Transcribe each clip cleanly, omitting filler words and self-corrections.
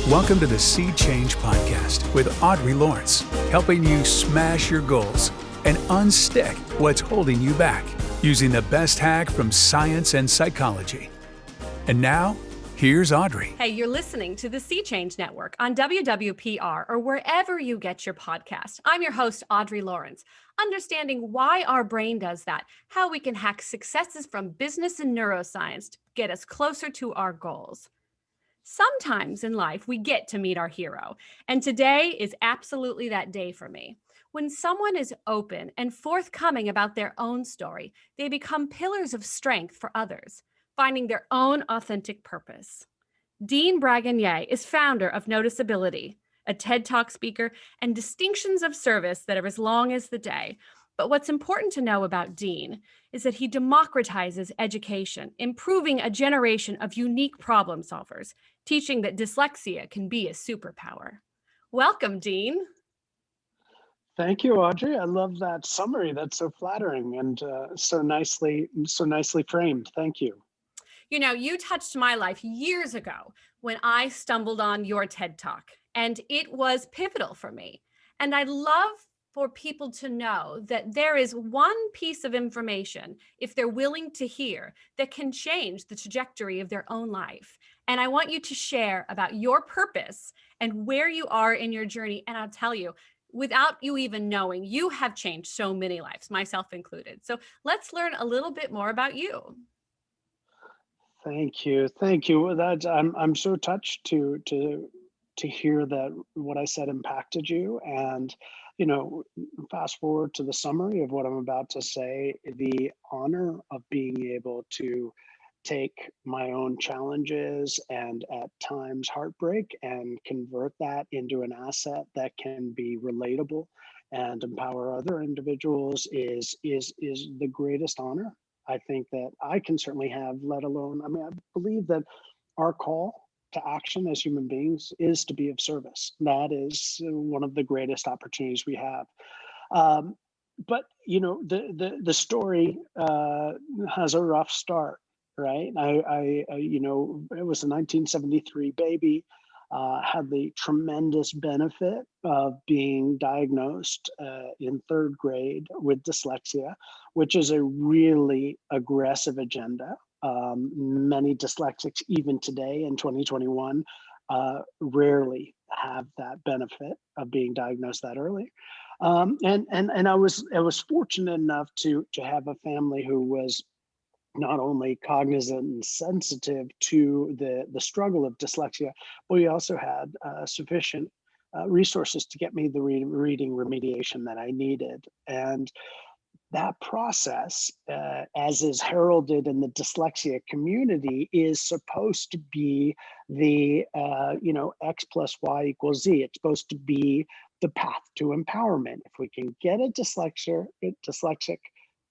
Welcome to the Sea Change Podcast with Audrey Lawrence, helping you smash your goals and unstick what's holding you back using the best hack from science and psychology. And now, here's Audrey. Hey, you're listening to the Sea Change Network on WWPR or wherever you get your podcast. I'm your host, Audrey Lawrence, understanding why our brain does that, how we can hack successes from business and neuroscience to get us closer to our goals. Sometimes in life, we get to meet our hero, and today is absolutely that day for me. When someone is open and forthcoming about their own story, they become pillars of strength for others, finding their own authentic purpose. Dean Bragonier is founder of Noticeability, a TED Talk speaker, and distinctions of service that are as long as the day. But what's important to know about Dean is that he democratizes education, improving a generation of unique problem solvers, teaching that dyslexia can be a superpower. Welcome, Dean. Thank you, Audrey. I love that summary. That's so flattering and so nicely framed. Thank you. You know, you touched my life years ago when I stumbled on your TED Talk, and it was pivotal for me. And I'd love for people to know that there is one piece of information, if they're willing to hear, that can change the trajectory of their own life. And I want you to share about your purpose and where you are in your journey. And I'll tell you, without you even knowing, you have changed so many lives, myself included. So let's learn a little bit more about you. Thank you. I'm so touched to hear that what I said impacted you. And fast forward to the summary of what I'm about to say, the honor of being able to take my own challenges and at times heartbreak and convert that into an asset that can be relatable and empower other individuals is the greatest honor I think that I can certainly have, let alone, I believe that our call to action as human beings is to be of service. That is one of the greatest opportunities we have. But the story has a rough start, right? I it was a 1973 baby. Had the tremendous benefit of being diagnosed in third grade with dyslexia, which is a really aggressive agenda. Many dyslexics, even today in 2021, rarely have that benefit of being diagnosed that early. And I was fortunate enough to have a family who was not only cognizant and sensitive to the struggle of dyslexia, but we also had sufficient resources to get me the reading remediation that I needed. And that process, as is heralded in the dyslexia community, is supposed to be the, X plus Y equals Z. It's supposed to be the path to empowerment. If we can get a dyslexic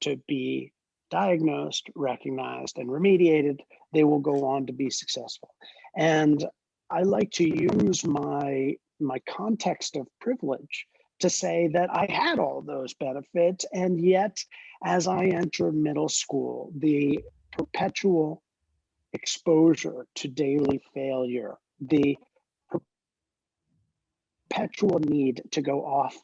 to be diagnosed, recognized, and remediated, they will go on to be successful. And I like to use my context of privilege to say that I had all those benefits, and yet as I entered middle school, the perpetual exposure to daily failure, the perpetual need to go off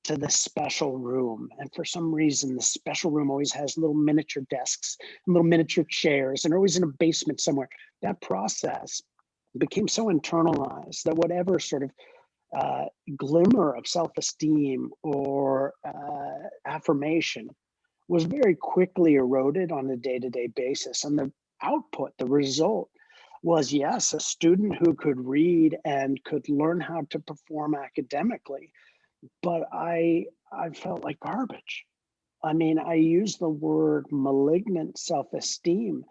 to the special room. And for some reason, the special room always has little miniature desks, and little miniature chairs, and they're always in a basement somewhere. That process became so internalized that whatever sort of glimmer of self-esteem or affirmation was very quickly eroded on a day-to-day basis. And the output, the result was, yes, a student who could read and could learn how to perform academically, but I felt like garbage. I mean, I use the word malignant self-esteem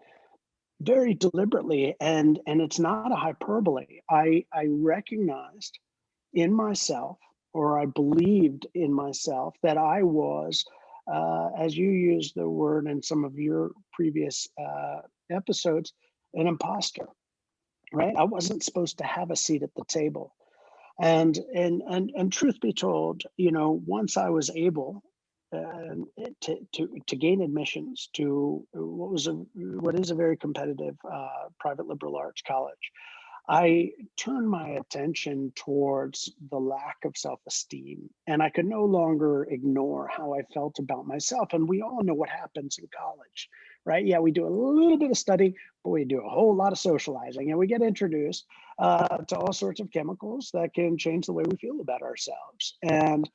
very deliberately, and it's not a hyperbole. I recognized in myself, or I believed in myself, that I was, as you used the word in some of your previous episodes, an imposter, right? I wasn't supposed to have a seat at the table. And truth be told, once I was able to gain admissions to what is a very competitive private liberal arts college, I turned my attention towards the lack of self-esteem, and I could no longer ignore how I felt about myself. And we all know what happens in college, right? Yeah, we do a little bit of studying, but we do a whole lot of socializing, and we get introduced to all sorts of chemicals that can change the way we feel about ourselves. And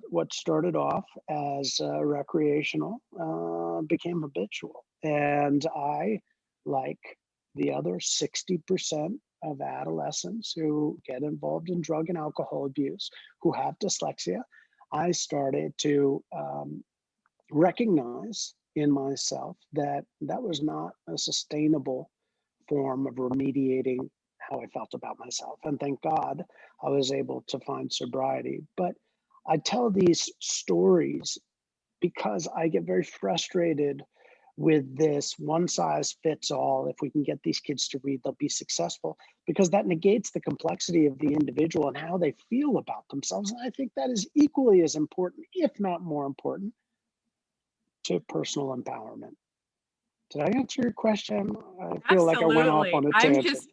what started off as recreational became habitual, and I, like the other 60% of adolescents who get involved in drug and alcohol abuse, who have dyslexia, I started to recognize in myself that that was not a sustainable form of remediating how I felt about myself. And thank God I was able to find sobriety. But I tell these stories because I get very frustrated with this one size fits all. If we can get these kids to read, they'll be successful, because that negates the complexity of the individual and how they feel about themselves. And I think that is equally as important, if not more important, to personal empowerment. Did I answer your question? I feel like I went off Absolutely. on a tangent.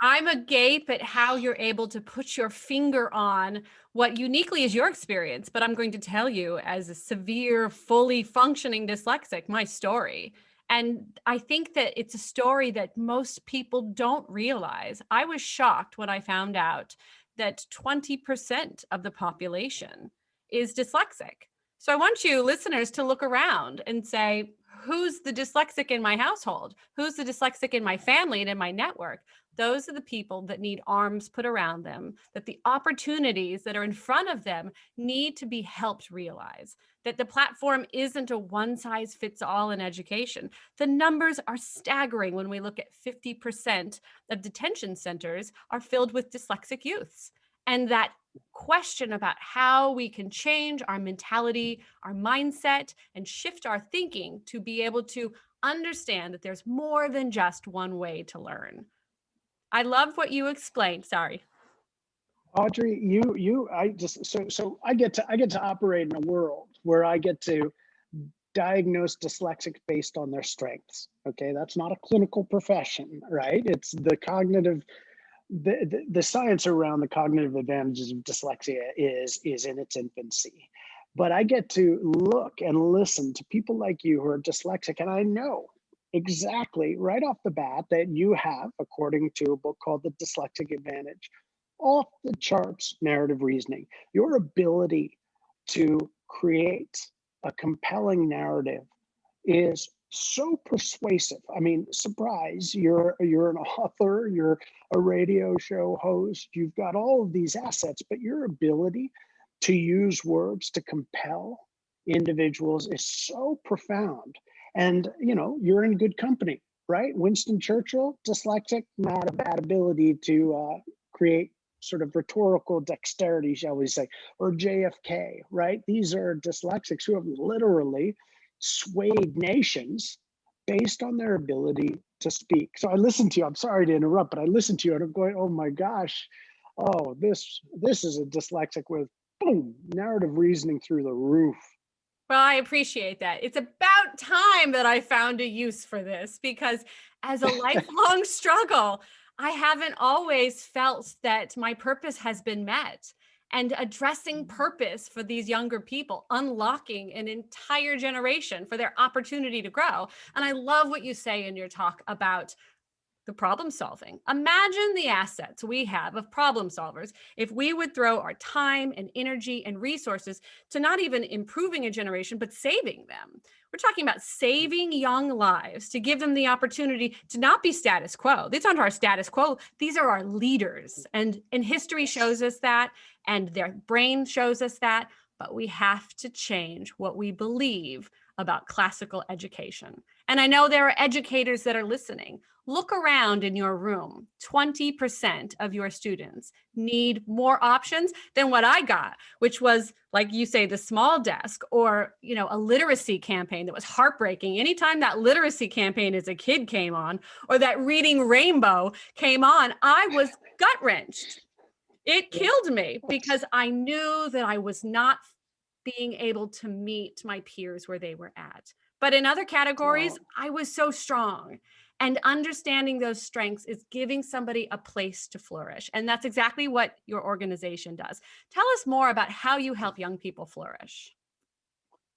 I'm agape at how you're able to put your finger on what uniquely is your experience. But I'm going to tell you, as a severe, fully functioning dyslexic, my story. And I think that it's a story that most people don't realize. I was shocked when I found out that 20% of the population is dyslexic. So I want you listeners to look around and say, who's the dyslexic in my household? Who's the dyslexic in my family and in my network? Those are the people that need arms put around them, that the opportunities that are in front of them need to be helped realize, that the platform isn't a one size fits all in education. The numbers are staggering when we look at 50% of detention centers are filled with dyslexic youths. And that question about how we can change our mentality, our mindset, and shift our thinking to be able to understand that there's more than just one way to learn. I love what you explained. Sorry. Audrey, I just so I get to operate in a world where I get to diagnose dyslexics based on their strengths. Okay, that's not a clinical profession, right? It's the cognitive, the science around the cognitive advantages of dyslexia is in its infancy. But I get to look and listen to people like you who are dyslexic, and I know exactly right off the bat that you have, according to a book called The Dyslexic Advantage, off the charts narrative reasoning. Your ability to create a compelling narrative is so persuasive. I mean, surprise, you're an author, you're a radio show host, you've got all of these assets, but your ability to use words to compel individuals is so profound. And you're in good company, right? Winston Churchill, dyslexic, not a bad ability to create sort of rhetorical dexterity, shall we say, or JFK, right? These are dyslexics who have literally swayed nations based on their ability to speak. So I listened to you. I'm sorry to interrupt, but I listened to you and I'm going, oh my gosh, oh, this is a dyslexic with boom, narrative reasoning through the roof. Well, I appreciate that. It's about time that I found a use for this, because as a lifelong struggle, I haven't always felt that my purpose has been met. And addressing purpose for these younger people, unlocking an entire generation for their opportunity to grow. And I love what you say in your talk about the problem solving. Imagine the assets we have of problem solvers if we would throw our time and energy and resources to not even improving a generation, but saving them. We're talking about saving young lives to give them the opportunity to not be status quo. These aren't our status quo. These are our leaders. And history shows us that, and their brain shows us that, but we have to change what we believe about classical education. And I know there are educators that are listening. Look around in your room. 20% of your students need more options than what I got, which was, like you say, the small desk, or, a literacy campaign that was heartbreaking. Anytime that literacy campaign as a kid came on, or that Reading Rainbow came on, I was gut wrenched. It killed me because I knew that I was not being able to meet my peers where they were at. But in other categories, I was so strong. And understanding those strengths is giving somebody a place to flourish. And that's exactly what your organization does. Tell us more about how you help young people flourish.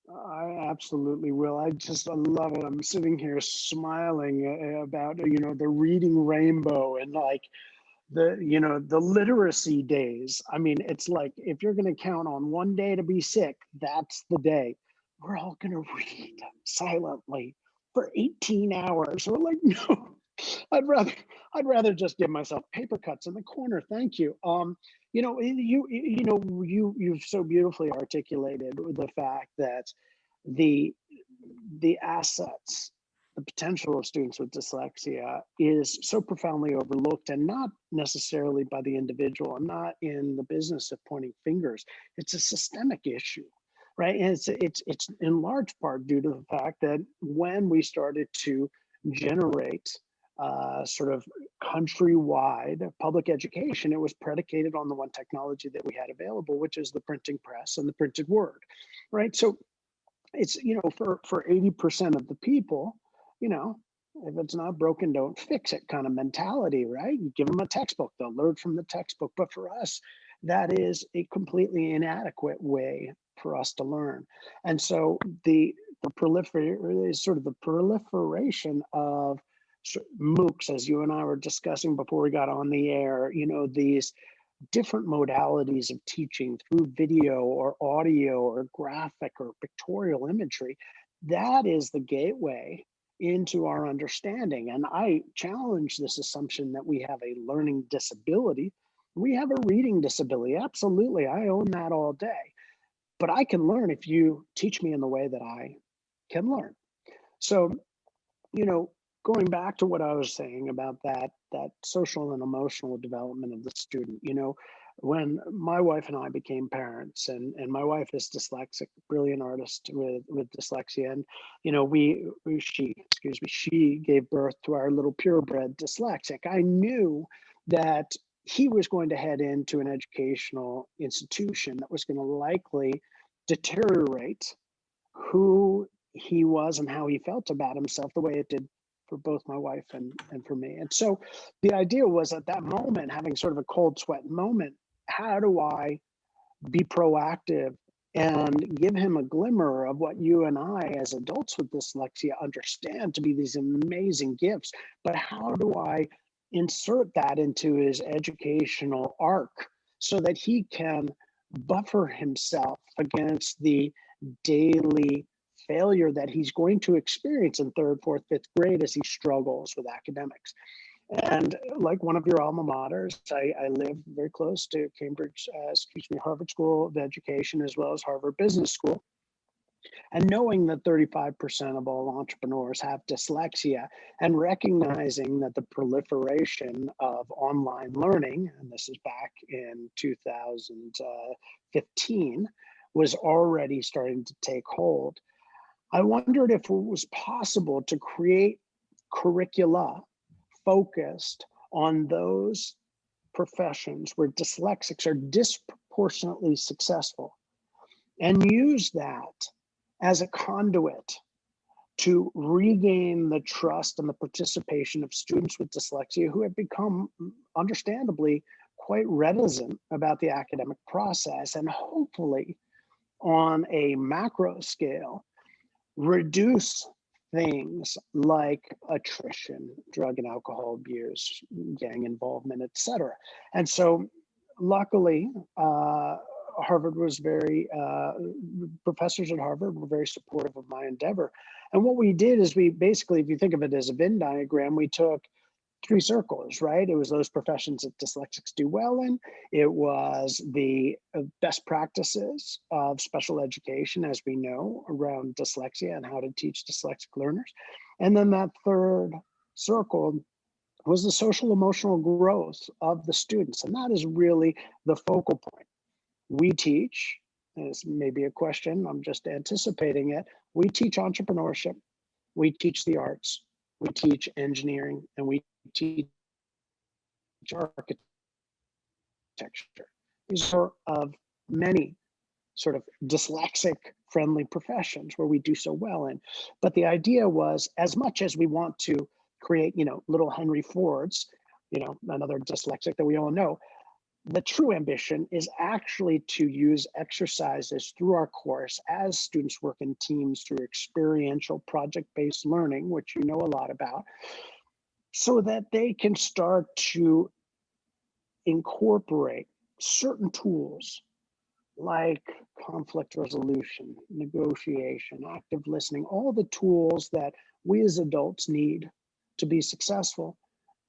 I absolutely will. I love it. I'm sitting here smiling about, the reading rainbow and like the literacy days. I mean, it's like if you're going to count on one day to be sick, that's the day. We're all going to read silently for 18 hours. We're like, no, I'd rather I'd rather just give myself paper cuts in the corner. Thank you. You've so beautifully articulated the fact that the the assets, the potential of students with dyslexia is so profoundly overlooked, and not necessarily by the individual. I'm not in the business of pointing fingers. It's a systemic issue, right? And it's in large part due to the fact that when we started to generate sort of countrywide public education, it was predicated on the one technology that we had available, which is the printing press and the printed word, right? So it's, for 80% of the people, you know if it's not broken, don't fix it kind of mentality, right? You give them a textbook, they'll learn from the textbook. But for us, that is a completely inadequate way for us to learn. And so the proliferation of MOOCs, as you and I were discussing before we got on the air, these different modalities of teaching through video or audio or graphic or pictorial imagery, that is the gateway into our understanding. And I challenge this assumption that we have a learning disability. We have a reading disability. Absolutely. I own that all day. But I can learn if you teach me in the way that I can learn. So, going back to what I was saying about that social and emotional development of the student, when my wife and I became parents, and my wife is dyslexic, brilliant artist with dyslexia, and she gave birth to our little purebred dyslexic. I knew that he was going to head into an educational institution that was going to likely deteriorate who he was and how he felt about himself, the way it did for both my wife and for me. And so the idea was, at that moment, having sort of a cold sweat moment, how do I be proactive and give him a glimmer of what you and I, as adults with dyslexia, understand to be these amazing gifts, but how do I insert that into his educational arc so that he can buffer himself against the daily failure that he's going to experience in third, fourth, fifth grade as he struggles with academics? And like one of your alma maters, I live very close to Harvard School of Education, as well as Harvard Business School. And knowing that 35% of all entrepreneurs have dyslexia, and recognizing that the proliferation of online learning, and this is back in 2015, was already starting to take hold, I wondered if it was possible to create curricula focused on those professions where dyslexics are disproportionately successful, and use that as a conduit to regain the trust and the participation of students with dyslexia, who have become, understandably, quite reticent about the academic process, and hopefully, on a macro scale, reduce things like attrition, drug and alcohol abuse, gang involvement, etc. And so luckily, Harvard was professors at Harvard were very supportive of my endeavor. And what we did is, we basically, if you think of it as a Venn diagram, we took three circles, right? It was those professions that dyslexics do well in. It was the best practices of special education, as we know, around dyslexia and how to teach dyslexic learners. And then that third circle was the social emotional growth of the students. And that is really the focal point. We teach, and this may be a question, I'm just anticipating it, we teach entrepreneurship, we teach the arts, we teach engineering, and we teach architecture. These are of many sort of dyslexic friendly professions where we do so well in. But the idea was, as much as we want to create, little Henry Fords, another dyslexic that we all know. The true ambition is actually to use exercises through our course as students work in teams through experiential project-based learning, which you know a lot about, so that they can start to incorporate certain tools like conflict resolution, negotiation, active listening, all the tools that we as adults need to be successful,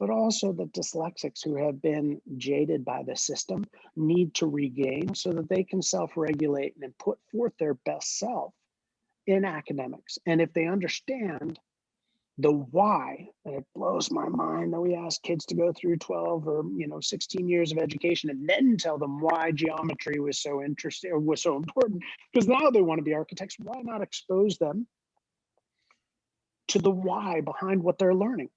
but also the dyslexics who have been jaded by the system need to regain so that they can self-regulate and put forth their best self in academics. And if they understand the why, and it blows my mind that we ask kids to go through 12 or 16 years of education and then tell them why geometry was so interesting or was so important, because now they want to be architects. Why not expose them to the why behind what they're learning?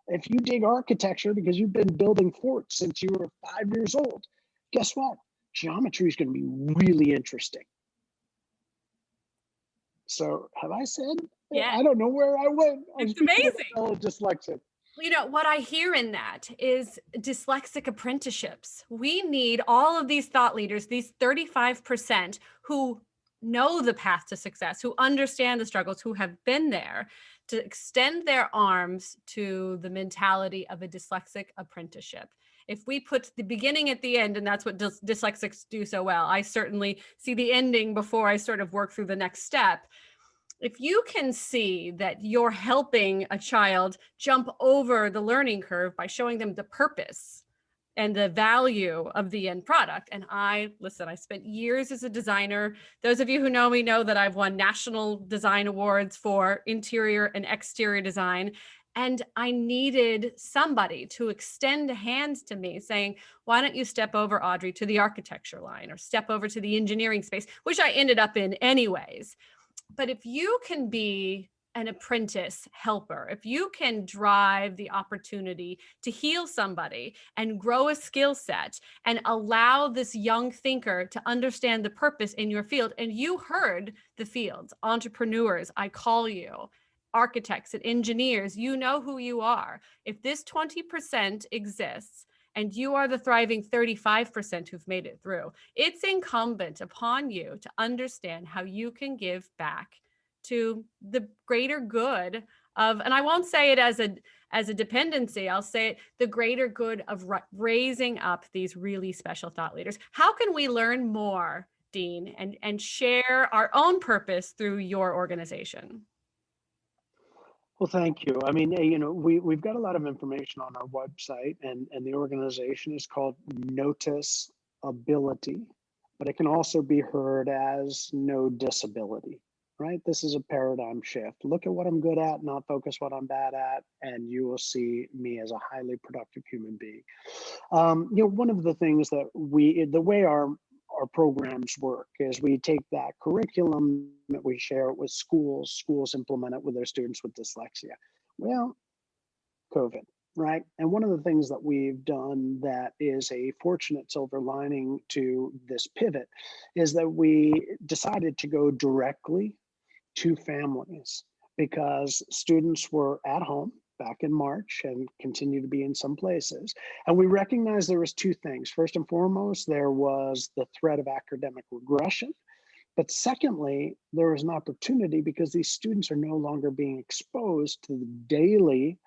If you dig architecture because you've been building forts since you were 5 years old, guess what? Geometry is going to be really interesting. So have I said? Yeah. I don't know where I went. It's amazing. I'm dyslexic. What I hear in that is dyslexic apprenticeships. We need all of these thought leaders, these 35% who know the path to success, who understand the struggles, who have been there, to extend their arms to the mentality of a dyslexic apprenticeship. If we put the beginning at the end, and that's what dyslexics do so well, I certainly see the ending before I sort of work through the next step. If you can see that you're helping a child jump over the learning curve by showing them the purpose and the value of the end product. And I spent years as a designer. Those of you who know me know that I've won national design awards for interior and exterior design. And I needed somebody to extend a hand to me saying, why don't you step over, Audrey, to the architecture line or step over to the engineering space, which I ended up in anyways. But if you can be an apprentice helper, if you can drive the opportunity to heal somebody and grow a skill set and allow this young thinker to understand the purpose in your field, and you heard the fields, entrepreneurs, I call you, architects and engineers, you know who you are. If this 20% exists, and you are the thriving 35% who've made it through, it's incumbent upon you to understand how you can give back to the greater good of, and I won't say it as a dependency, I'll say it, the greater good of raising up these really special thought leaders. How can we learn more, Dean, and share our own purpose through your organization? Well, thank you. I mean, we've got a lot of information on our website, and the organization is called Notice Ability, but it can also be heard as No Disability, right? This is a paradigm shift. Look at what I'm good at, not focus what I'm bad at, and you will see me as a highly productive human being. One of the things that the way our programs work is we take that curriculum that we share it with schools implement it with their students with dyslexia. Well, COVID, right? And one of the things that we've done that is a fortunate silver lining to this pivot is that we decided to go directly to families because students were at home back in March and continue to be in some places. And we recognized there was two things. First and foremost, there was the threat of academic regression. But secondly, there was an opportunity because these students are no longer being exposed to the daily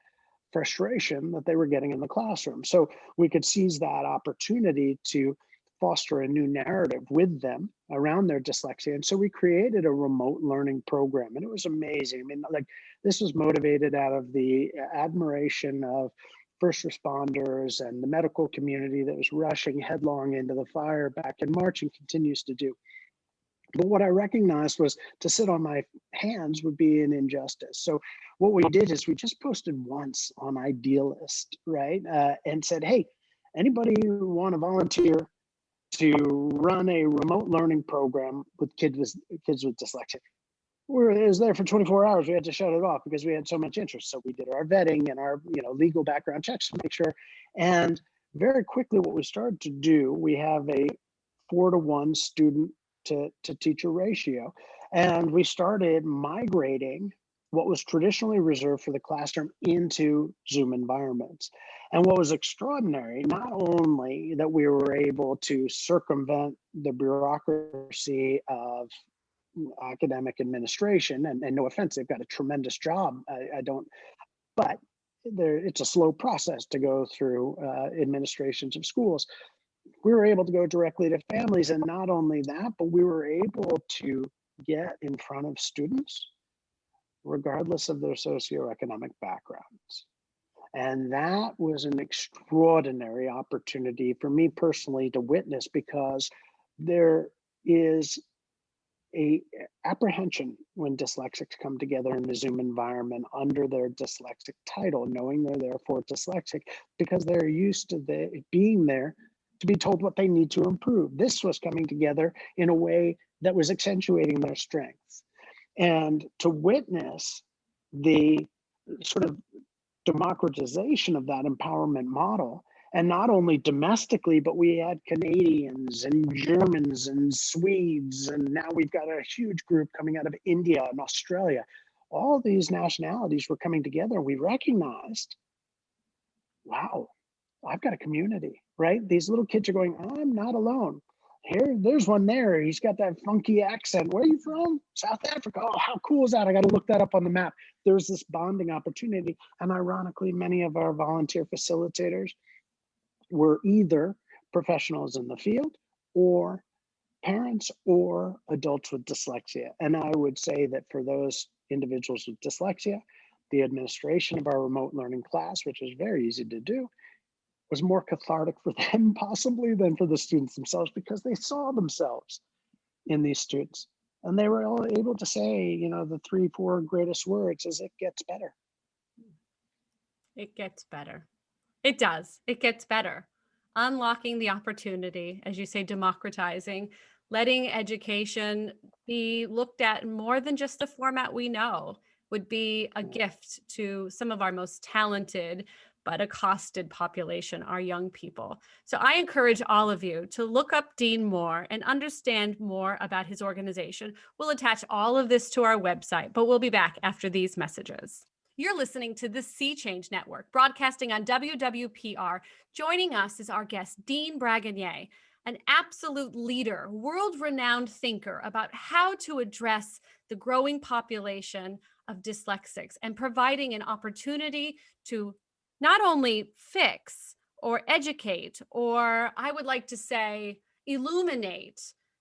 frustration that they were getting in the classroom. So we could seize that opportunity to foster a new narrative with them around their dyslexia. And so we created a remote learning program, and it was amazing. I mean, like, this was motivated out of the admiration of first responders and the medical community that was rushing headlong into the fire back in March and continues to do. But what I recognized was to sit on my hands would be an injustice. So what we did is we just posted once on Idealist, right? And said, hey, anybody who want to volunteer to run a remote learning program with kids with dyslexia. It was there for 24 hours. We had to shut it off because we had so much interest. So we did our vetting and our legal background checks to make sure. And very quickly, what we started to do, we have a 4-to-1 student to teacher ratio. And we started migrating what was traditionally reserved for the classroom into Zoom environments. And what was extraordinary, not only that we were able to circumvent the bureaucracy of academic administration, and no offense, they've got a tremendous job. I don't, but it's a slow process to go through administrations of schools. We were able to go directly to families, and not only that, but we were able to get in front of students regardless of their socioeconomic backgrounds. And that was an extraordinary opportunity for me personally to witness, because there is a apprehension when dyslexics come together in the Zoom environment under their dyslexic title, knowing they're therefore dyslexic, because they're used to being there to be told what they need to improve. This was coming together in a way that was accentuating their strengths. And to witness the sort of democratization of that empowerment model, and not only domestically, but we had Canadians and Germans and Swedes, and now we've got a huge group coming out of India and Australia. All these nationalities were coming together. We recognized, wow, I've got a community, right? These little kids are going, I'm not alone. There's one there. He's got that funky accent. Where are you from? South Africa. Oh, how cool is that? I got to look that up on the map. There's this bonding opportunity. And ironically, many of our volunteer facilitators were either professionals in the field or parents or adults with dyslexia. And I would say that for those individuals with dyslexia, the administration of our remote learning class, which is very easy to do, was more cathartic for them possibly than for the students themselves, because they saw themselves in these students. And they were all able to say, the 3-4 greatest words is, it gets better. It gets better. It does. It gets better. Unlocking the opportunity, as you say, democratizing, letting education be looked at in more than just the format we know, would be a gift to some of our most talented but accosted population, our young people. So I encourage all of you to look up Dean more and understand more about his organization. We'll attach all of this to our website, but we'll be back after these messages. You're listening to the Sea Change Network, broadcasting on WWPR. Joining us is our guest, Dean Bragonier, an absolute leader, world-renowned thinker about how to address the growing population of dyslexics and providing an opportunity to not only fix or educate, or I would like to say, illuminate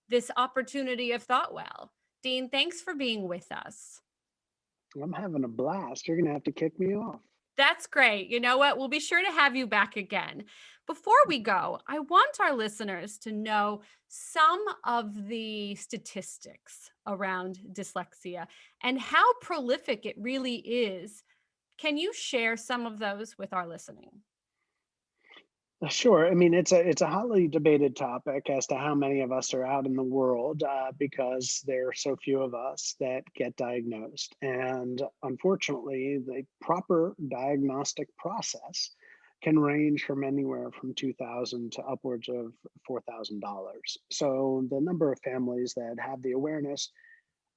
this opportunity of thought well. Dean, thanks for being with us. I'm having a blast. You're going to have to kick me off. That's great. You know what? We'll be sure to have you back again. Before we go, I want our listeners to know some of the statistics around dyslexia and how prolific it really is. Can you share some of those with our listening? Sure. I mean, it's a hotly debated topic as to how many of us are out in the world, because there are so few of us that get diagnosed. And unfortunately, the proper diagnostic process can range from anywhere from $2,000 to upwards of $4,000. So the number of families that have the awareness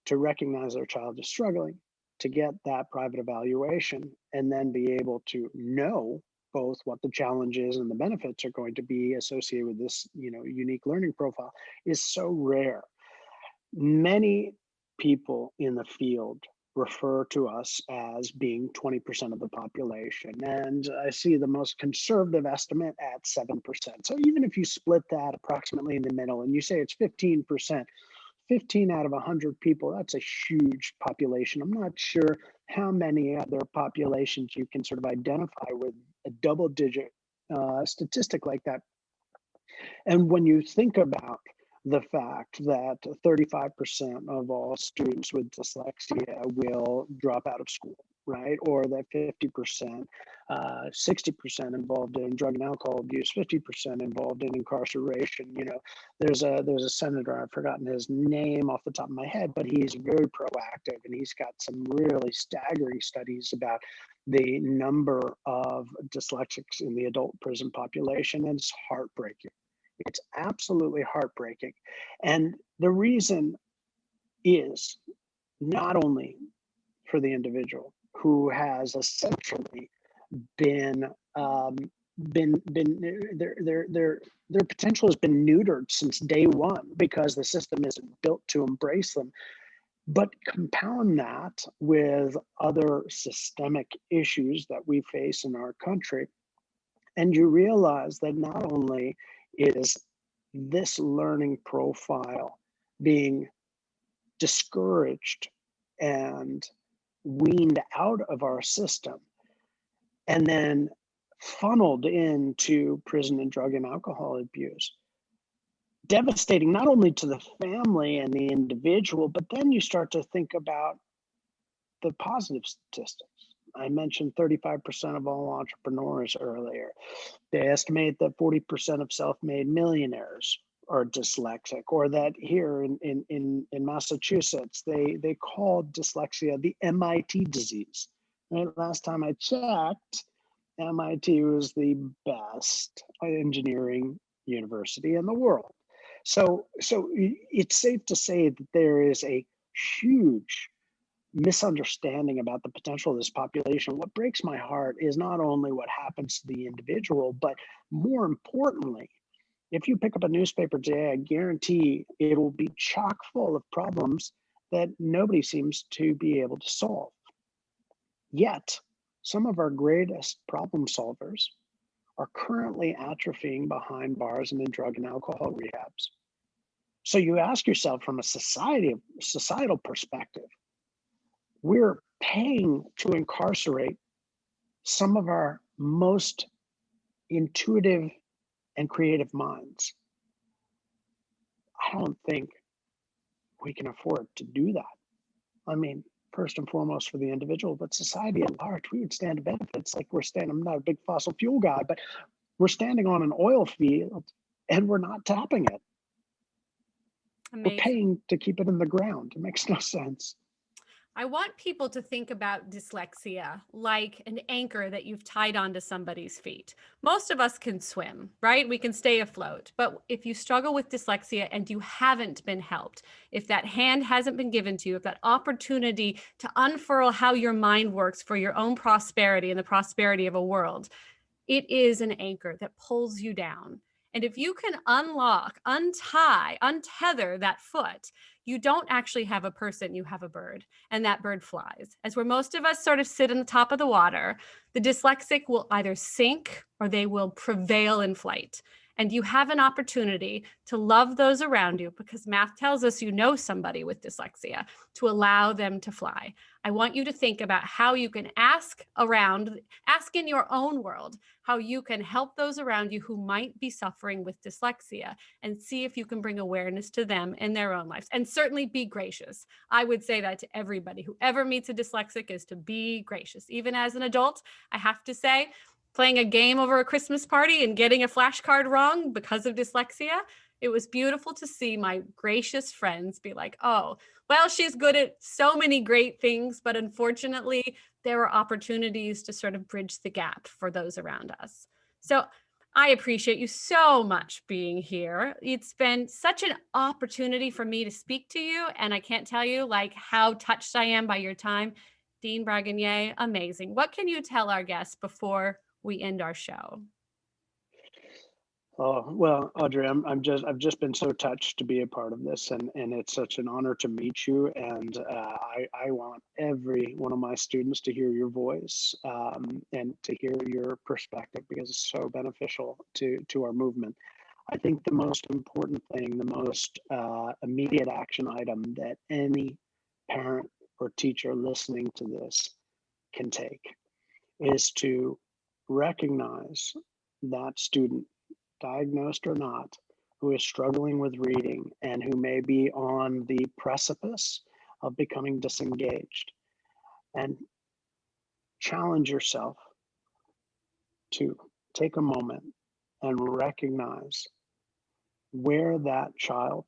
to recognize their child is struggling, to get that private evaluation, and then be able to know both what the challenges and the benefits are going to be associated with this, unique learning profile, is so rare. Many people in the field refer to us as being 20% of the population, and I see the most conservative estimate at 7%. So even if you split that approximately in the middle and you say it's 15%, 15 out of 100 people, that's a huge population. I'm not sure how many other populations you can sort of identify with a double-digit statistic like that. And when you think about the fact that 35% of all students with dyslexia will drop out of school, right? Or that 50%, 60% involved in drug and alcohol abuse, 50% involved in incarceration. There's a senator, I've forgotten his name off the top of my head, but he's very proactive, and he's got some really staggering studies about the number of dyslexics in the adult prison population, and it's heartbreaking. It's absolutely heartbreaking. And the reason is not only for for the individual who has essentially been their potential has been neutered since day one because the system isn't built to embrace them. But compound that with other systemic issues that we face in our country, and you realize that not only is this learning profile being discouraged and weaned out of our system and then funneled into prison and drug and alcohol abuse, devastating not only to the family and the individual, but then you start to think about the positive statistics. I mentioned 35% of all entrepreneurs earlier. They estimate that 40% of self-made millionaires are dyslexic, or that here in Massachusetts, they call dyslexia the MIT disease. Right? Last time I checked, MIT was the best engineering university in the world. So it's safe to say that there is a huge misunderstanding about the potential of this population. What breaks my heart is not only what happens to the individual, but more importantly, if you pick up a newspaper today, I guarantee it will be chock full of problems that nobody seems to be able to solve. Yet, some of our greatest problem solvers are currently atrophying behind bars and in drug and alcohol rehabs. So you ask yourself, from a societal perspective, we're paying to incarcerate some of our most intuitive and creative minds. I don't think we can afford to do that. I mean, first and foremost for the individual, but society at large, we would stand to benefit. It's like I'm not a big fossil fuel guy, but we're standing on an oil field and we're not tapping it. Amazing. We're paying to keep it in the ground. It makes no sense. I want people to think about dyslexia like an anchor that you've tied onto somebody's feet. Most of us can swim, right? We can stay afloat. But if you struggle with dyslexia and you haven't been helped, if that hand hasn't been given to you, if that opportunity to unfurl how your mind works for your own prosperity and the prosperity of a world, it is an anchor that pulls you down. And if you can untether that foot, you don't actually have a person, you have a bird, and that bird flies. As where most of us sort of sit on the top of the water, the dyslexic will either sink or they will prevail in flight. And you have an opportunity to love those around you, because math tells us you know somebody with dyslexia, to allow them to fly. I want you to think about how you can ask in your own world, how you can help those around you who might be suffering with dyslexia, and see if you can bring awareness to them in their own lives. And certainly be gracious. I would say that to everybody who ever meets a dyslexic, is to be gracious. Even as an adult, I have to say, playing a game over a Christmas party and getting a flashcard wrong because of dyslexia, it was beautiful to see my gracious friends be like, oh, well, she's good at so many great things, but unfortunately, there are opportunities to sort of bridge the gap for those around us. So I appreciate you so much being here. It's been such an opportunity for me to speak to you, and I can't tell you like how touched I am by your time. Dean Bragonier, amazing. What can you tell our guests before we end our show? Oh, well, Audrey, I've just been so touched to be a part of this, and it's such an honor to meet you. And I want every one of my students to hear your voice and to hear your perspective, because it's so beneficial to our movement. I think the most important thing, the most immediate action item that any parent or teacher listening to this can take is to recognize that student, diagnosed or not, who is struggling with reading and who may be on the precipice of becoming disengaged, and challenge yourself to take a moment and recognize where that child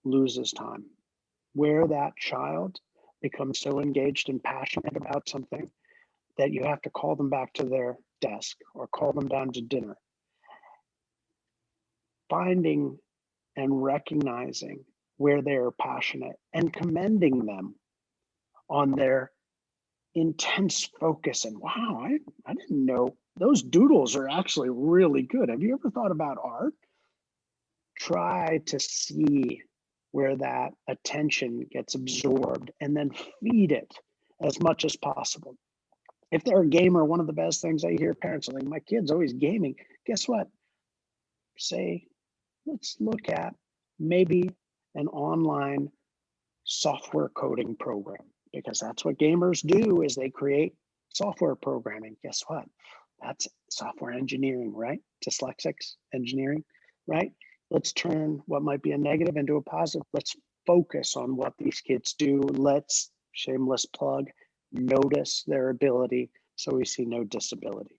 loses time, where that child becomes so engaged and passionate about something that you have to call them back to their desk or call them down to dinner. Finding and recognizing where they're passionate and commending them on their intense focus. And wow, I didn't know those doodles are actually really good. Have you ever thought about art? Try to see where that attention gets absorbed and then feed it as much as possible. If they're a gamer, one of the best things I hear parents are like, my kid's always gaming. Guess what? Say, let's look at maybe an online software coding program, because that's what gamers do, is they create software programming. Guess what? That's software engineering, right? Dyslexics engineering, right? Let's turn what might be a negative into a positive. Let's focus on what these kids do. Let's, shameless plug, notice their ability so we see no disability.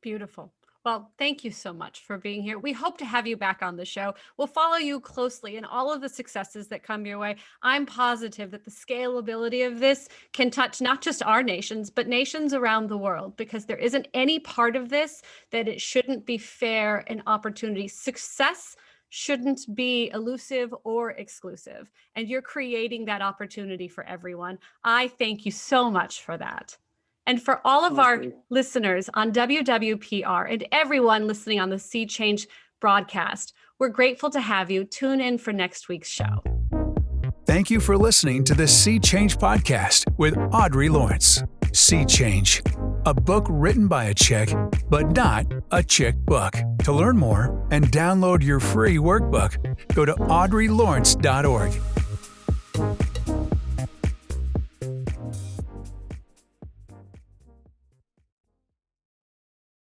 Beautiful. Well, thank you so much for being here. We hope to have you back on the show. We'll follow you closely in all of the successes that come your way. I'm positive that the scalability of this can touch not just our nations, but nations around the world, because there isn't any part of this that it shouldn't be fair and opportunity. Success shouldn't be elusive or exclusive, and you're creating that opportunity for everyone. I thank you so much for that. And for all of our listeners on WWPR and everyone listening on the Sea Change broadcast, we're grateful to have you. Tune in for next week's show. Thank you for listening to the Sea Change podcast with Audrey Lawrence. Sea Change, a book written by a chick, but not a chick book. To learn more and download your free workbook, go to audreylawrence.org.